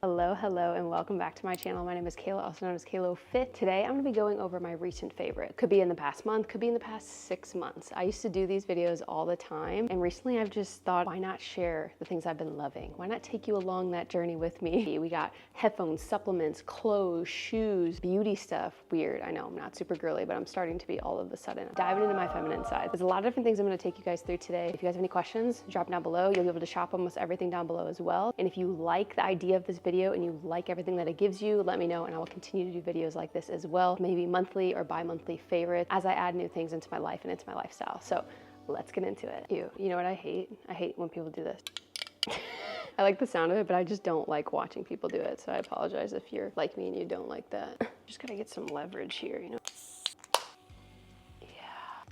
Hello, and welcome back to my channel. My name is Kayla, also known as Kaylofit. Today, I'm gonna be going over my recent favorite. Could be in the past month, could be in the past 6 months. I used to do these videos all the time, and recently I've just thought, why not share the things I've been loving? Why not take you along that journey with me? We got headphones, supplements, clothes, shoes, beauty stuff. Weird, I know, I'm not super girly, but I'm starting to be all of a sudden. Diving into my feminine side. There's a lot of different things I'm gonna take you guys through today. If you guys have any questions, drop them down below. You'll be able to shop almost everything down below as well. And if you like the idea of this video and you like everything that it gives you, let me know and I will continue to do videos like this as well, maybe monthly or bi-monthly favorites as I add new things into my life and into my lifestyle. So let's get into it. You know what I hate? I hate when people do this. I like the sound of it, but I just don't like watching people do it. So I apologize if you're like me and you don't like that. Just gotta get some leverage here, you know?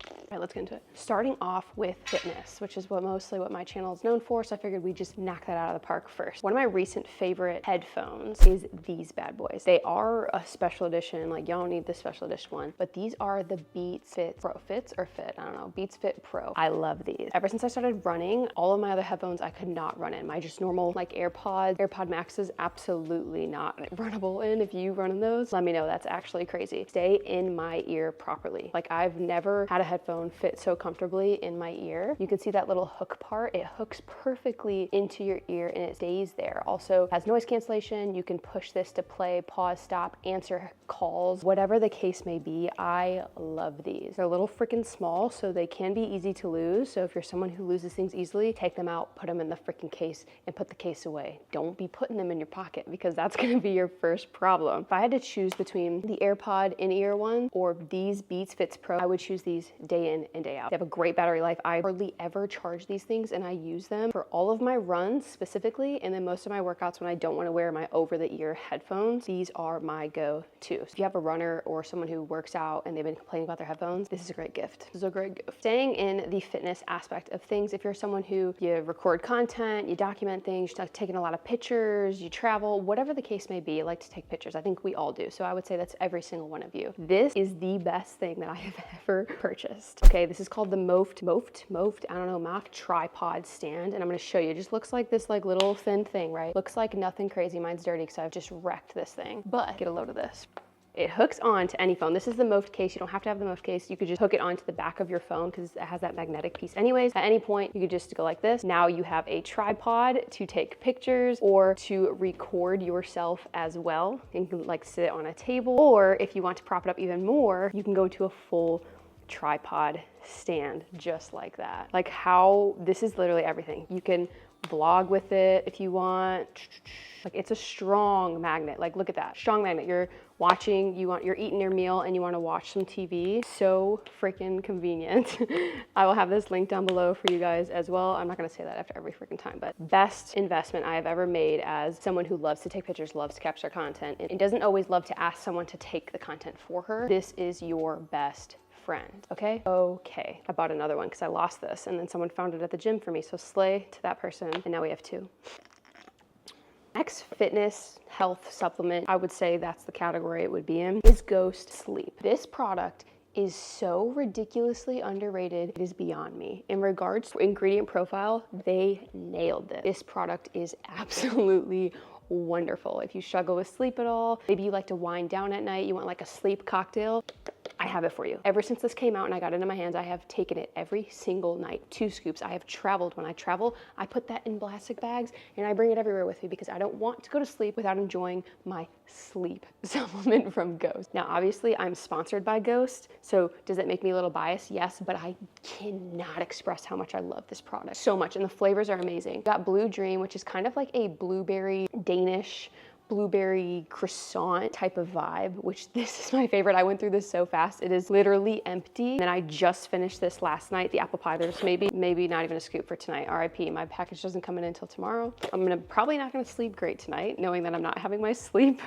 All right, let's get into it. Starting off with fitness, which is mostly what my channel is known for, so I figured we'd just knock that out of the park first. One of my recent favorite headphones is these bad boys. They are a special edition, like y'all don't need the special edition one, but these are the Beats Fit Pro. Fits or Fit? I don't know. Beats Fit Pro. I love these. Ever since I started running, all of my other headphones I could not run in. My just normal like AirPod Maxes, absolutely not runnable in. If you run in those, let me know. That's actually crazy. Stay in my ear properly. Like I've never had a headphone fit so comfortably in my ear. You can see that little hook part. It hooks perfectly into your ear and it stays there. Also has noise cancellation. You can push this to play, pause, stop, answer calls, whatever the case may be. I love these. They're a little freaking small, so they can be easy to lose. So if you're someone who loses things easily, take them out, put them in the freaking case and put the case away. Don't be putting them in your pocket because that's gonna be your first problem. If I had to choose between the AirPod in-ear one or these Beats Fits Pro, I would choose these day in and day out. They have a great battery life. I hardly ever charge these things and I use them for all of my runs specifically, and then most of my workouts when I don't want to wear my over-the-ear headphones. These are my go-to. So if you have a runner or someone who works out and they've been complaining about their headphones, this is a great gift. This is a great gift. Staying in the fitness aspect of things, if you're someone who you record content, you document things, you're taking a lot of pictures, you travel, whatever the case may be, you like to take pictures. I think we all do. So I would say that's every single one of you. This is the best thing that I have ever purchased. Okay, this is called the MOFT, I don't know, MOFT tripod stand, and I'm gonna show you. It just looks like this like little thin thing, right? Looks like nothing crazy. Mine's dirty because I've just wrecked this thing, but get a load of this. It hooks on to any phone. This is the MOFT case. You don't have to have the MOFT case. You could just hook it onto the back of your phone because it has that magnetic piece anyways. At any point, you could just go like this. Now you have a tripod to take pictures or to record yourself as well. You can like sit on a table, or if you want to prop it up even more, you can go to a full tripod stand just like that. Like how this is literally everything. You can vlog with it if you want. Like it's a strong magnet. Like look at that strong magnet. You're watching, you're eating your meal and you want to watch some TV. So freaking convenient. I will have this link down below for you guys as well. I'm not going to say that after every freaking time, but best investment I have ever made as someone who loves to take pictures, loves to capture content, and doesn't always love to ask someone to take the content for her. This is your best friend, okay? Okay, I bought another one because I lost this and then someone found it at the gym for me. So slay to that person. And now we have two. Next fitness health supplement, I would say that's the category it would be in, is Ghost Sleep. This product is so ridiculously underrated, it is beyond me. In regards to ingredient profile, they nailed it. This product is absolutely wonderful. If you struggle with sleep at all, maybe you like to wind down at night, you want like a sleep cocktail, I have it for you. Ever since this came out and I got it in my hands, I have taken it every single night, 2 scoops. I have traveled. When I travel, I put that in plastic bags and I bring it everywhere with me because I don't want to go to sleep without enjoying my sleep supplement from Ghost. Now, obviously I'm sponsored by Ghost, so does it make me a little biased? Yes, but I cannot express how much I love this product so much, and the flavors are amazing. Got Blue Dream, which is kind of like a blueberry Danish blueberry croissant type of vibe, which this is my favorite. I went through this so fast. It is literally empty. And I just finished this last night, the apple pie. There's maybe not even a scoop for tonight. RIP, my package doesn't come in until tomorrow. I'm probably not gonna sleep great tonight, knowing that I'm not having my sleep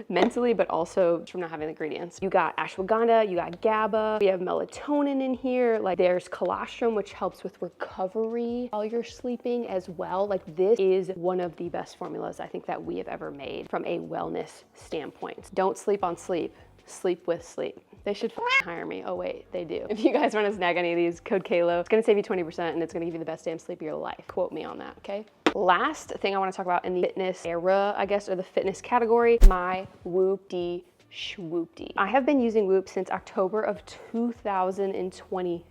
mentally, but also from not having the ingredients. You got ashwagandha, you got GABA, we have melatonin in here. Like there's colostrum, which helps with recovery while you're sleeping as well. Like this is one of the best formulas I think that we have ever made from a wellness standpoint. Don't sleep on sleep, sleep with sleep. They should hire me. Oh wait, they do. If you guys want to snag any of these, code Kayla. It's gonna save you 20% and it's gonna give you the best damn sleep of your life. Quote me on that, okay? Last thing I want to talk about in the fitness era, I guess, or the fitness category, my Whoop-D Swoop-D. I have been using Whoop since October of 2022.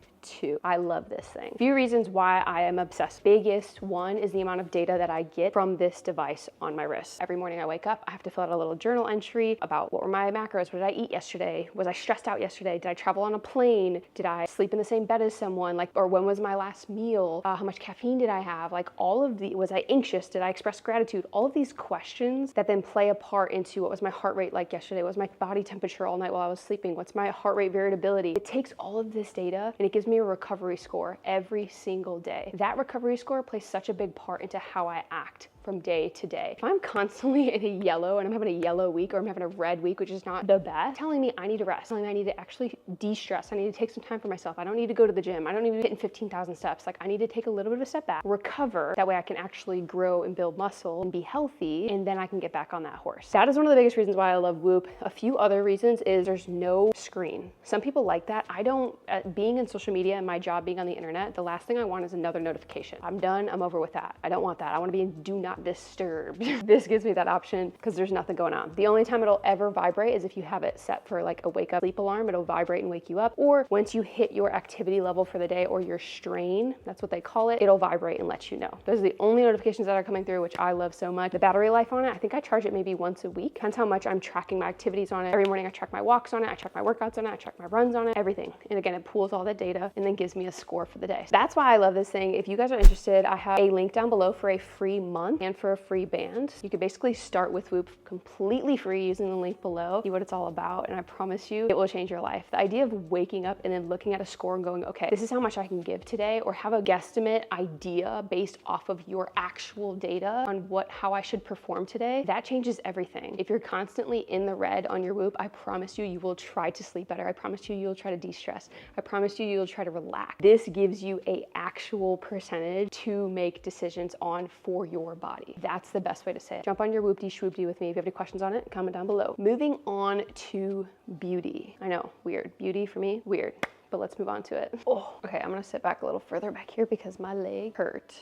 I love this thing. A few reasons why I am obsessed. Biggest one is the amount of data that I get from this device on my wrist. Every morning I wake up, I have to fill out a little journal entry about what were my macros, what did I eat yesterday? Was I stressed out yesterday? Did I travel on a plane? Did I sleep in the same bed as someone? Like, or when was my last meal? How much caffeine did I have? Like all of the, was I anxious? Did I express gratitude? All of these questions that then play a part into what was my heart rate like yesterday? What was my body temperature all night while I was sleeping? What's my heart rate variability? It takes all of this data and it gives me a recovery score every single day. That recovery score plays such a big part into how I act from day to day. If I'm constantly in a yellow and I'm having a yellow week or I'm having a red week, which is not the best, telling me I need to rest, telling me I need to actually de-stress, I need to take some time for myself, I don't need to go to the gym, I don't need to be hitting 15,000 steps, like I need to take a little bit of a step back, recover, that way I can actually grow and build muscle and be healthy, and then I can get back on that horse. That is one of the biggest reasons why I love Whoop. A few other reasons is there's no screen. Some people like that. I don't, being in social media and my job being on the internet, the last thing I want is another notification. I'm done, I'm over with that. I don't want that. I want to be in do not disturb. This gives me that option because there's nothing going on. The only time it'll ever vibrate is if you have it set for like a wake up sleep alarm. It'll vibrate and wake you up, or once you hit your activity level for the day or your strain, that's what they call it, it'll vibrate and let you know. Those are the only notifications that are coming through, which I love so much. The battery life on it, I think I charge it maybe once a week. Depends how much I'm tracking my activities on it. Every morning I track my walks on it, I track my workouts on it, I track my runs on it, everything. And again, it pools all that data and then gives me a score for the day. So that's why I love this thing. If you guys are interested, I have a link down below for a free month and for a free band. You could basically start with Whoop completely free using the link below, see what it's all about, and I promise you it will change your life. The idea of waking up and then looking at a score and going, okay, this is how much I can give today, or have a guesstimate idea based off of your actual data on how I should perform today, that changes everything. If you're constantly in the red on your Whoop, I promise you, you will try to sleep better. I promise you, you'll try to de-stress. I promise you, you'll try to relax. This gives you a actual percentage to make decisions on for your body. That's the best way to say it. Jump on your Whoop-D Swoop-D with me. If you have any questions on it, comment down below. Moving on to beauty. I know, weird. Beauty for me, weird. But let's move on to it. Oh, okay, I'm gonna sit back a little further back here because my leg hurt.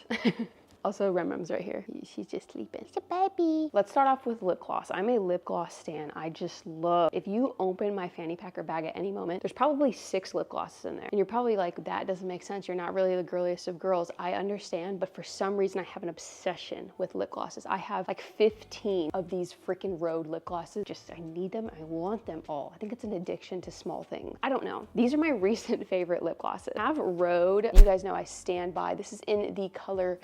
Also, Rem's right here. She's just sleeping. It's a baby. Let's start off with lip gloss. I'm a lip gloss stan. I just love, if you open my fanny pack or bag at any moment, there's probably 6 lip glosses in there. And you're probably like, that doesn't make sense. You're not really the girliest of girls. I understand, but for some reason I have an obsession with lip glosses. I have like 15 of these freaking Rhode lip glosses. Just, I need them. I want them all. I think it's an addiction to small things. I don't know. These are my recent favorite lip glosses. I have Rhode. You guys know I stand by. This is in the color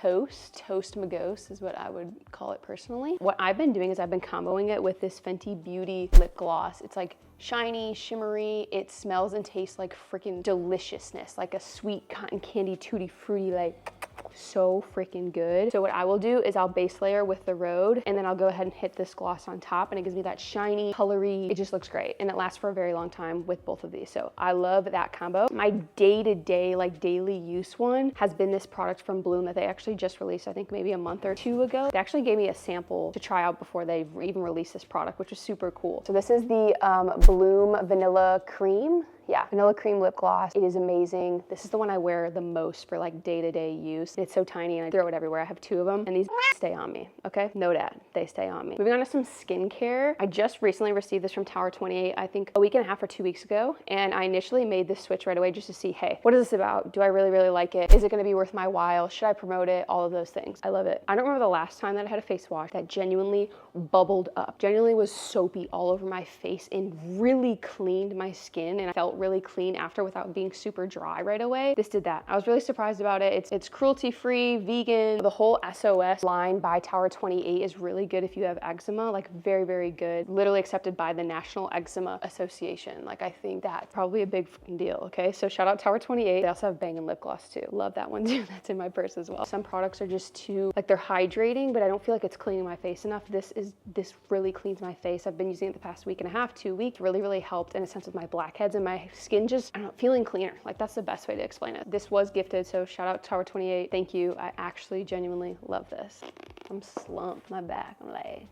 Toast Magos is what I would call it personally. What I've been doing is I've been comboing it with this Fenty Beauty lip gloss. It's like shiny, shimmery. It smells and tastes like freaking deliciousness, like a sweet cotton candy tutti frutti, like so freaking good. So what I will do is I'll base layer with the Rhode, and then I'll go ahead and hit this gloss on top, and it gives me that shiny, colory, it just looks great. And it lasts for a very long time with both of these. So I love that combo. My day-to-day, like daily use one has been this product from Bloom that they actually just released, I think maybe a month or 2 ago. They actually gave me a sample to try out before they even released this product, which was super cool. So this is the Bloom Vanilla Cream. Yeah, vanilla cream lip gloss. It is amazing. This is the one I wear the most for like day-to-day use. It's so tiny and I throw it everywhere. I have 2 of them and these stay on me, okay? No dad, they stay on me. Moving on to some skincare. I just recently received this from Tower 28, I think a week and a half or 2 weeks ago. And I initially made this switch right away just to see, hey, what is this about? Do I really, really like it? Is it gonna be worth my while? Should I promote it? All of those things. I love it. I don't remember the last time that I had a face wash that genuinely bubbled up, genuinely was soapy all over my face and really cleaned my skin, and I felt really clean after without being super dry right away. This did that. I was really surprised about it. It's cruelty-free, vegan. The whole SOS line by Tower 28 is really good if you have eczema, like very, very good. Literally accepted by the National Eczema Association. Like I think that's probably a big deal, okay? So shout out Tower 28. They also have banging lip gloss too. Love that one too. That's in my purse as well. Some products are just too, like they're hydrating, but I don't feel like it's cleaning my face enough. This really cleans my face. I've been using it the past week and a half, 2 weeks. Really, really helped in a sense with my blackheads and my skin just, I don't know, feeling cleaner. Like that's the best way to explain it. This was gifted, so shout out Tower 28. Thank you. I actually genuinely love this. I'm slumped, my back, I'm like,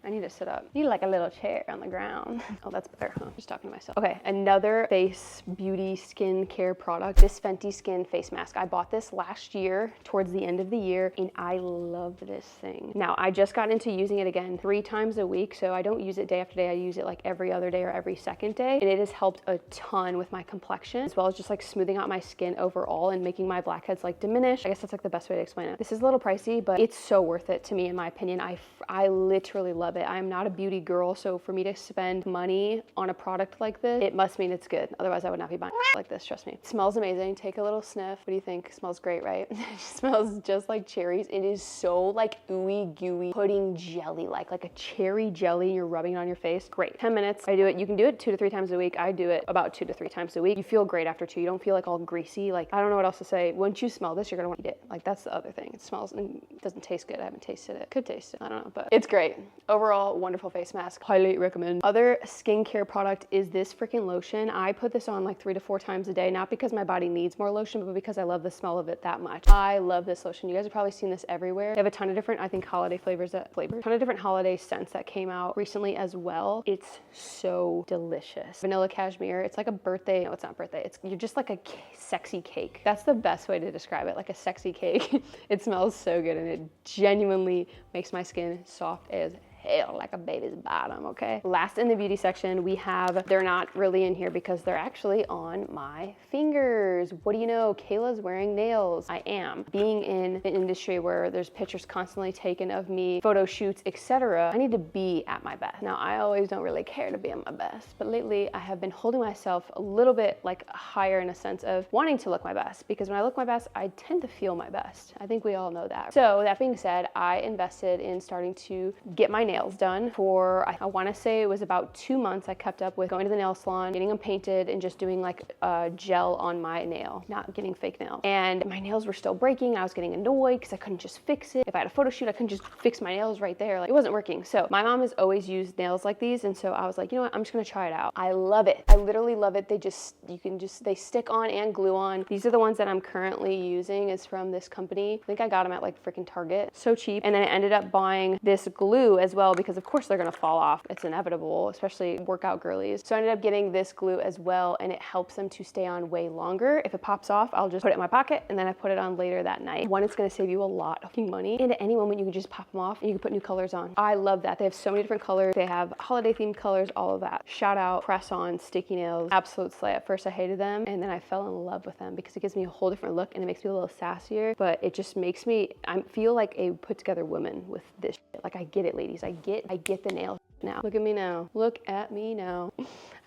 I need to sit up. I need like a little chair on the ground. Oh, that's better, huh? Just talking to myself. Okay, another face beauty skin care product. This Fenty Skin face mask. I bought this last year towards the end of the year and I love this thing. Now, I just got into using it again 3 times a week, so I don't use it day after day. I use it like every other day or every second day, and it has helped a ton with my complexion, as well as just like smoothing out my skin overall and making my blackheads like diminish. I guess that's like the best way to explain it. This is a little pricey, but it's so worth it to me, in my opinion. I literally love it. I'm not a beauty girl, so for me to spend money on a product like this, it must mean it's good. Otherwise, I would not be buying like this, trust me. It smells amazing. Take a little sniff. What do you think? It smells great, right? It smells just like cherries. It is so like ooey gooey pudding jelly, like a cherry jelly, and you're rubbing it on your face. Great. 10 minutes. I do it. You can do it 2 to 3 times a week. I do it about 2 to 3 times a week. You feel great after 2. You don't feel like all greasy. Like, I don't know what else to say. Once you smell this, you're gonna want to eat it. Like, that's the other thing. It smells and it doesn't taste good. I haven't tasted it. Could taste it. I don't know, but it's great. Overall, wonderful face mask. Highly recommend. Other skincare product is this freaking lotion. I put this on like 3 to 4 times a day, not because my body needs more lotion, but because I love the smell of it that much. I love this lotion. You guys have probably seen this everywhere. They have a ton of different, I think, holiday flavors, a ton of different holiday scents that came out recently as well. It's so delicious. Vanilla cashmere. It's like a birthday. No, it's not birthday. You're just like a sexy cake. That's the best way to describe it. Like a sexy cake. It smells so good and it genuinely makes my skin soft as hell, like a baby's bottom, okay? Last in the beauty section, we have, they're not really in here because they're actually on my fingers. What do you know? Kayla's wearing nails. I am. Being in an industry where there's pictures constantly taken of me, photo shoots, etc., I need to be at my best. Now, I always don't really care to be at my best, but lately I have been holding myself a little bit like higher in a sense of wanting to look my best, because when I look my best, I tend to feel my best. I think we all know that. So that being said, I invested in starting to get my nails done for, I want to say it was about 2 months. I kept up with going to the nail salon, getting them painted, and just doing like gel on my nail, not getting fake nail. And my nails were still breaking. I was getting annoyed because I couldn't just fix it. If I had a photo shoot, I couldn't just fix my nails right there. Like, it wasn't working. So my mom has always used nails like these, and so I was like, you know what, I'm just gonna try it out. I love it. I literally love it. They stick on and glue on. These are the ones that I'm currently using. Is from this company. I think I got them at like freaking Target. So cheap. And then I ended up buying this glue as well, because of course they're gonna fall off. It's inevitable, especially workout girlies. So I ended up getting this glue as well, and it helps them to stay on way longer. If it pops off, I'll just put it in my pocket and then I put it on later that night. One, it's gonna save you a lot of money, and at any moment you can just pop them off and you can put new colors on. I love that. They have so many different colors. They have holiday themed colors, all of that. Shout out press-on sticky nails. Absolute slay. At first I hated them, and then I fell in love with them because it gives me a whole different look and it makes me a little sassier, but it just makes me, I feel like a put together woman with this shit. Like, I get it, ladies. I get the nail now. Look at me now. Look at me now.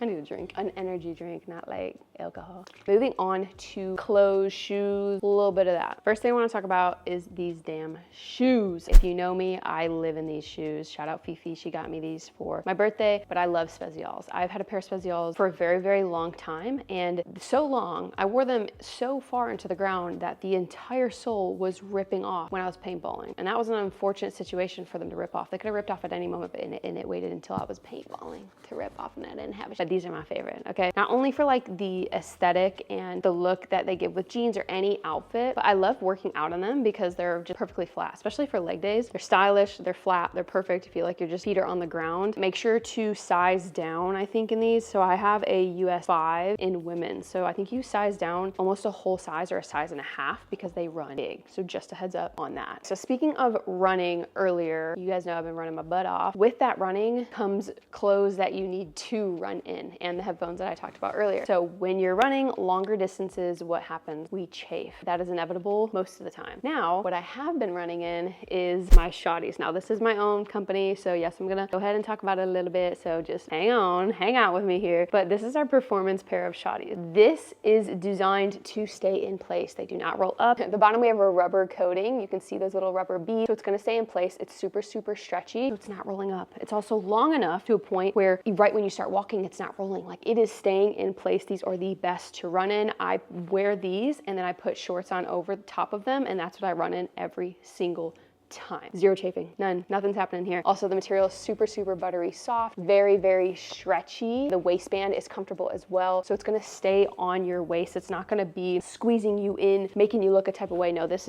I need a drink, an energy drink, not like alcohol. Moving on to clothes, shoes, a little bit of that. First thing I want to talk about is these damn shoes. If you know me, I live in these shoes. Shout out Fifi, she got me these for my birthday, but I love Spezials. I've had a pair of Spezials for a very, very long time, and so long, I wore them so far into the ground that the entire sole was ripping off when I was paintballing. And that was an unfortunate situation for them to rip off. They could have ripped off at any moment, and it waited until I was paintballing to rip off, and I didn't have it. But these are my favorite, okay? Not only for like the aesthetic and the look that they give with jeans or any outfit, but I love working out in them because they're just perfectly flat, especially for leg days. They're stylish, they're flat, they're perfect. You feel like your feet are on the ground. Make sure to size down, I think, in these. So I have a US 5 in women. So I think you size down almost a whole size or a size and a half because they run big. So just a heads up on that. So speaking of running earlier, you guys know I've been running my butt off. With that running comes clothes that you need to run in and the headphones that I talked about earlier. So when you're running longer distances, what happens? We chafe. That is inevitable most of the time. Now, what I have been running in is my Shawties. Now, this is my own company, so yes, I'm gonna go ahead and talk about it a little bit, so just hang out with me here. But this is our performance pair of Shawties. This is designed to stay in place. They do not roll up. At the bottom, we have a rubber coating. You can see those little rubber beads, so it's gonna stay in place. It's super, super stretchy, so it's not rolling up. It's also long enough to a point where right when you start walking, it's not rolling. Like, it is staying in place. These are the best to run in. I wear these and then I put shorts on over the top of them, and that's what I run in every single time. Zero chafing, none, nothing's happening here. Also, the material is super, super buttery soft, very, very stretchy. The waistband is comfortable as well, so it's gonna stay on your waist. It's not gonna be squeezing you in, making you look a type of way. No, this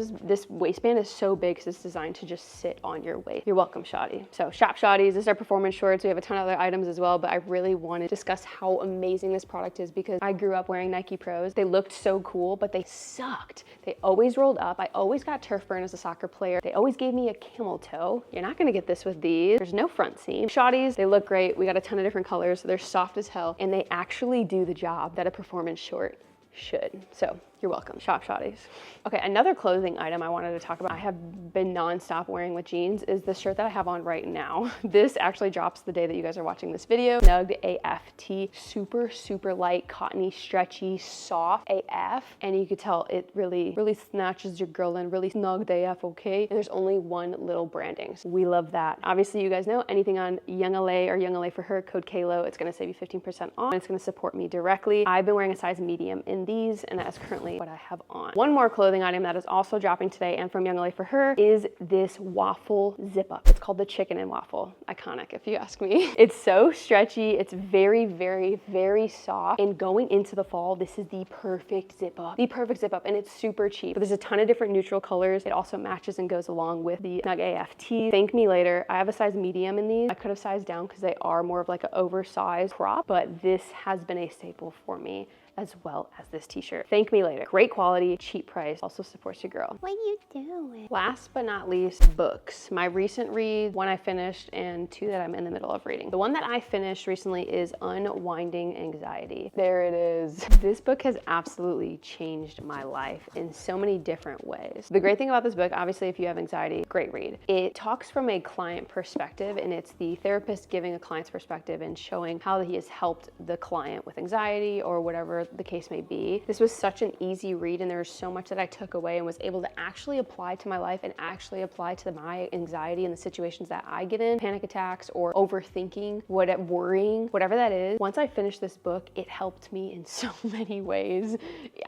waistband is so big because it's designed to just sit on your waist. You're welcome, Shawty. So shop Shawties. This is our performance shorts. We have a ton of other items as well, but I really want to discuss how amazing this product is because I grew up wearing Nike Pros. They looked so cool, but they sucked. They always rolled up. I always got turf burn as a soccer player. They always gave me a camel toe. You're not gonna get this with these. There's no front seam. Shawties, they look great. We got a ton of different colors. They're soft as hell, and they actually do the job that a performance short should. So you're welcome. Shop Shawties. Okay, another clothing item I wanted to talk about I have been nonstop wearing with jeans is the shirt that I have on right now. This actually drops the day that you guys are watching this video. Snug AF Tee. Super, super light, cottony, stretchy, soft AF. And you could tell it really, really snatches your girl in, really snug AF, okay? And there's only one little branding. So we love that. Obviously, you guys know anything on YLA or YLA for her, code Kayla, it's gonna save you 15% off. And it's gonna support me directly. I've been wearing a size medium in these, and that is currently what I have on. One more clothing item that is also dropping today and from YLA for her is this Waffle zip up. It's called the Chikn and Waffle. Iconic if you ask me. It's so stretchy. It's very, very, very soft. And going into the fall, this is the perfect zip up. The perfect zip up, and it's super cheap. But there's a ton of different neutral colors. It also matches and goes along with the Snug AF Tee. Thank me later. I have a size medium in these. I could have sized down because they are more of like an oversized crop, but this has been a staple for me, as well as this t-shirt. Thank me later. Great quality, cheap price, also supports your girl. What you doing? Last but not least, books. My recent read, one I finished and two that I'm in the middle of reading. The one that I finished recently is Unwinding Anxiety. There it is. This book has absolutely changed my life in so many different ways. The great thing about this book, obviously if you have anxiety, great read. It talks from a client perspective, and it's the therapist giving a client's perspective and showing how he has helped the client with anxiety or whatever the case may be. This was such an easy read, and there was so much that I took away and was able to actually apply to my life and actually apply to my anxiety and the situations that I get in, panic attacks or overthinking, worrying, whatever that is. Once I finished this book, it helped me in so many ways.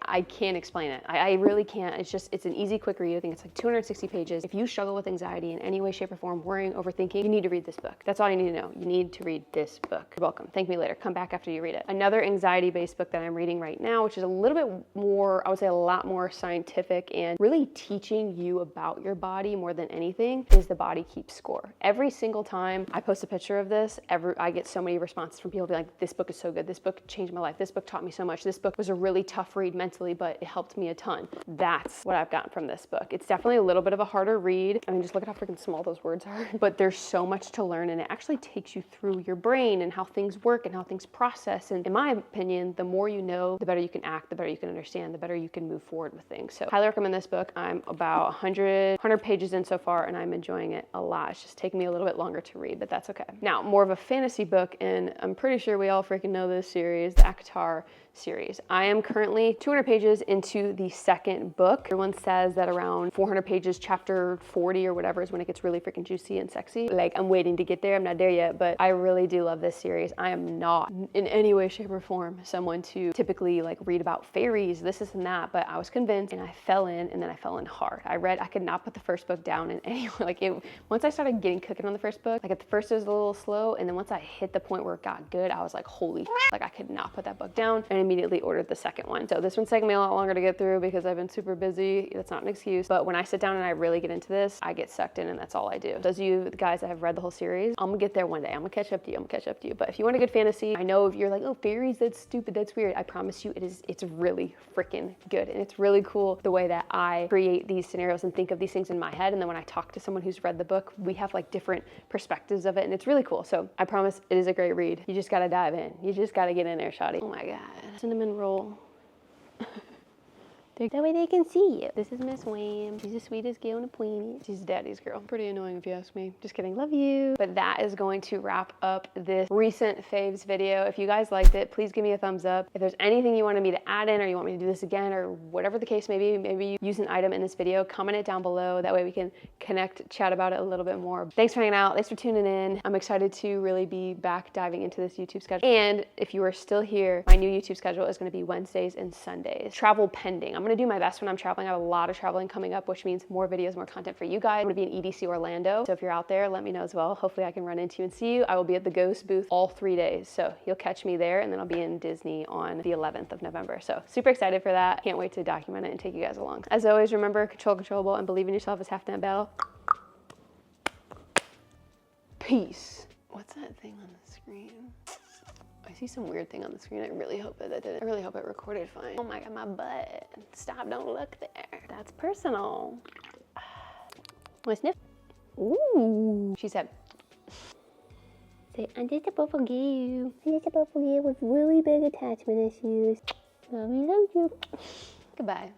I can't explain it. I really can't. It's an easy, quick read. I think it's like 260 pages. If you struggle with anxiety in any way, shape, or form, worrying, overthinking, you need to read this book. That's all you need to know. You need to read this book. You're welcome. Thank me later. Come back after you read it. Another anxiety-based book that I'm reading right now, which is a little bit more, I would say a lot more scientific and really teaching you about your body more than anything, is The Body Keeps Score. Every single time I post a picture of this, I get so many responses from people being like, this book is so good. This book changed my life. This book taught me so much. This book was a really tough read mentally, but it helped me a ton. That's what I've gotten from this book. It's definitely a little bit of a harder read. I mean, just look at how freaking small those words are, but there's so much to learn, and it actually takes you through your brain and how things work and how things process. And in my opinion, the more you know, the better you can act, the better you can understand, the better you can move forward with things. So highly recommend this book. I'm about 100 pages in so far, and I'm enjoying it a lot. It's just taking me a little bit longer to read, but that's okay. Now, more of a fantasy book, and I'm pretty sure we all freaking know this series, the ACOTAR series. I am currently 200 pages into the second book. Everyone says that around 400 pages, chapter 40 or whatever, is when it gets really freaking juicy and sexy. Like, I'm waiting to get there. I'm not there yet, but I really do love this series. I am not in any way, shape, or form someone to typically like read about fairies, this and that, but I was convinced, and I fell in, and then I fell in hard. I could not put the first book down in any way. Like, once I started getting cooking on the first book, like at the first it was a little slow, and then once I hit the point where it got good, I was like, holy, like I could not put that book down, and immediately ordered the second one. So this one's taking me a lot longer to get through because I've been super busy. That's not an excuse, but when I sit down and I really get into this, I get sucked in, and that's all I do. Those of you guys that have read the whole series, I'm gonna get there one day. I'm gonna catch up to you. But if you want a good fantasy, I know if you're like, oh, fairies, that's stupid, that's weird, I promise you it's really freaking good, and it's really cool the way that I create these scenarios and think of these things in my head, and then when I talk to someone who's read the book, we have like different perspectives of it, and it's really cool. So I promise it is a great read. You just gotta dive in. You just gotta get in there, Shawty. Oh my god, cinnamon roll. That way they can see you. This is Miss Wham. She's the sweetest girl on the planet. She's daddy's girl. Pretty annoying if you ask me. Just kidding, love you. But that is going to wrap up this recent faves video. If you guys liked it, please give me a thumbs up. If there's anything you wanted me to add in, or you want me to do this again, or whatever the case may be, maybe you use an item in this video, comment it down below. That way we can connect, chat about it a little bit more. Thanks for hanging out. Thanks for tuning in. I'm excited to really be back diving into this YouTube schedule. And if you are still here, my new YouTube schedule is going to be Wednesdays and Sundays. Travel pending. I'm I'm gonna do my best when I'm traveling. I have a lot of traveling coming up, which means more videos, more content for you guys. I'm gonna be in EDC Orlando. So if you're out there, let me know as well. Hopefully I can run into you and see you. I will be at the Ghost booth all 3 days. So you'll catch me there, and then I'll be in Disney on the 11th of November. So super excited for that. Can't wait to document it and take you guys along. As always, remember, control controllable and believe in yourself is half the battle. Peace. What's that thing on the screen? I see some weird thing on the screen. I really hope that didn't. I really hope it recorded fine. Oh my God, my butt. Stop, don't look there. That's personal. Want to sniff? Ooh. She said, say, I'm just about to forgive you. I'm just about to forgive with really big attachment issues. Love you, love you. Goodbye.